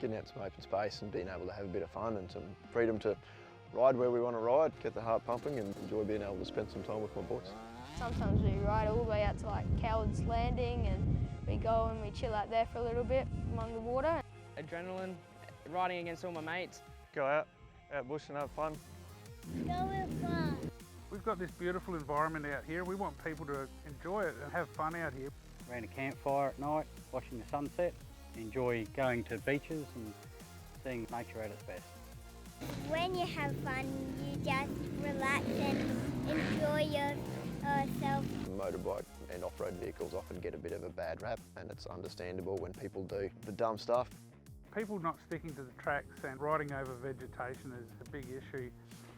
getting out some open space and being able to have a bit of fun and some freedom to ride where we want to ride, get the heart pumping and enjoy being able to spend some time with my boys. Sometimes we ride all the way out to like Coward's Landing and we go and we chill out there for a little bit among the water. Adrenaline, riding against all my mates. Go out bush and have fun. Go have fun. We've got this beautiful environment out here. We want people to enjoy it and have fun out here. Around a campfire at night, watching the sunset, enjoy going to beaches and seeing nature at its best. When you have fun, you just relax and enjoy yourself. Motorbike and off-road vehicles often get a bit of a bad rap, and it's understandable when people do the dumb stuff. People not sticking to the tracks and riding over vegetation is a big issue.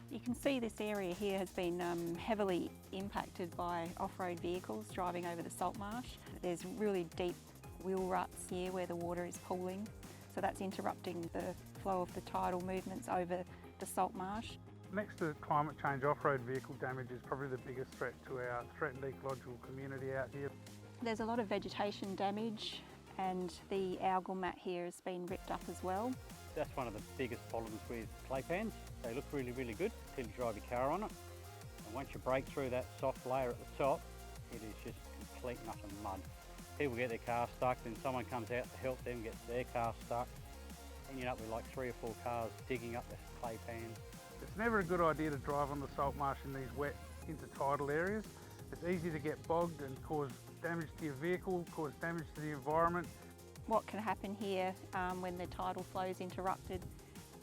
You can see this area here has been heavily impacted by off-road vehicles driving over the salt marsh. There's really deep wheel ruts here where the water is pooling, so that's interrupting the flow of the tidal movements over the salt marsh. Next to climate change, off-road vehicle damage is probably the biggest threat to our threatened ecological community out here. There's a lot of vegetation damage and the algal mat here has been ripped up as well. That's one of the biggest problems with clay pans. They look really, really good until you drive your car on it. And once you break through that soft layer at the top, it is just complete and utter mud. People get their car stuck, then someone comes out to help them get their car stuck. And you end up with like 3 or 4 cars digging up the clay pans. It's never a good idea to drive on the salt marsh in these wet intertidal areas. It's easy to get bogged and cause damage to your vehicle, cause damage to the environment. What can happen here when the tidal flow is interrupted,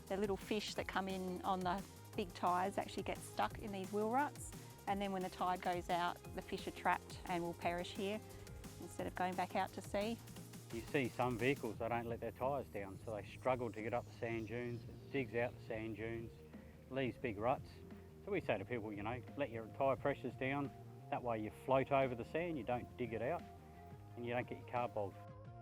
the little fish that come in on the big tides actually get stuck in these wheel ruts, and then when the tide goes out, the fish are trapped and will perish here instead of going back out to sea. You see some vehicles, they don't let their tyres down, so they struggle to get up the sand dunes. It digs out the sand dunes, leaves big ruts. So we say to people, you know, let your tyre pressures down. That way you float over the sand, you don't dig it out, and you don't get your car bogged.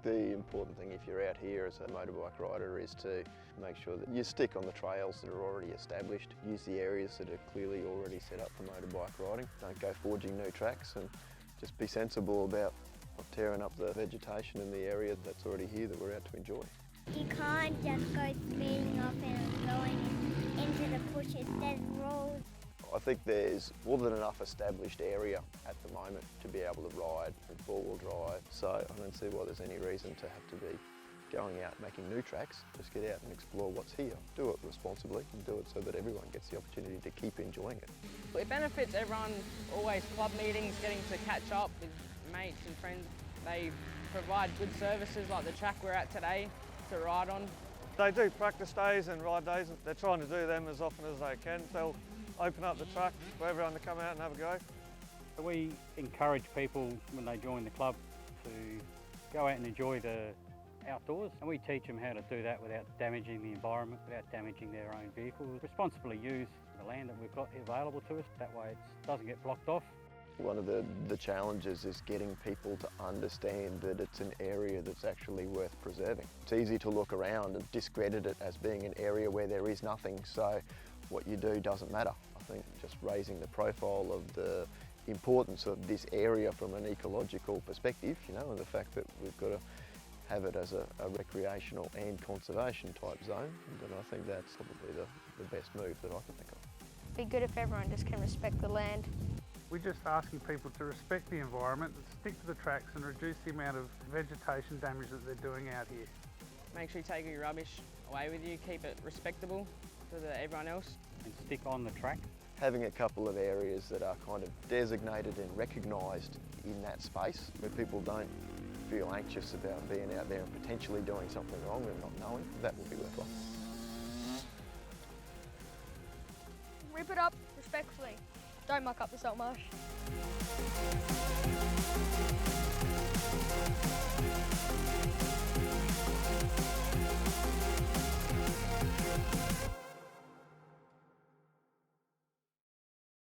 The important thing if you're out here as a motorbike rider is to make sure that you stick on the trails that are already established. Use the areas that are clearly already set up for motorbike riding. Don't go forging new tracks and just be sensible about not tearing up the vegetation in the area that's already here that we're out to enjoy. You can't just go speeding off and going into the bushes. There's rules. I think there's more than enough established area at the moment to be able to ride and four-wheel drive, so I don't see why there's any reason to have to be going out making new tracks. Just get out and explore what's here. Do it responsibly and do it so that everyone gets the opportunity to keep enjoying it. It benefits everyone, always club meetings, getting to catch up with mates and friends. They provide good services like the track we're at today to ride on. They do practice days and ride days. They're trying to do them as often as they can. They'll open up the track for everyone to come out and have a go. We encourage people when they join the club to go out and enjoy the outdoors, and we teach them how to do that without damaging the environment, without damaging their own vehicles. Responsibly use the land that we've got available to us, that way it doesn't get blocked off. One of the challenges is getting people to understand that it's an area that's actually worth preserving. It's easy to look around and discredit it as being an area where there is nothing, so what you do doesn't matter. I think just raising the profile of the importance of this area from an ecological perspective, you know, and the fact that we've got to have it as a recreational and conservation type zone, then I think that's probably the best move that I can think of. It'd be good if everyone just can respect the land. We're just asking people to respect the environment, stick to the tracks and reduce the amount of vegetation damage that they're doing out here. Make sure you take your rubbish away with you, keep it respectable to everyone else. And stick on the track. Having a couple of areas that are kind of designated and recognised in that space where people don't feel anxious about being out there and potentially doing something wrong and not knowing, that will be worthwhile. Rip it up respectfully. Don't muck up the salt marsh.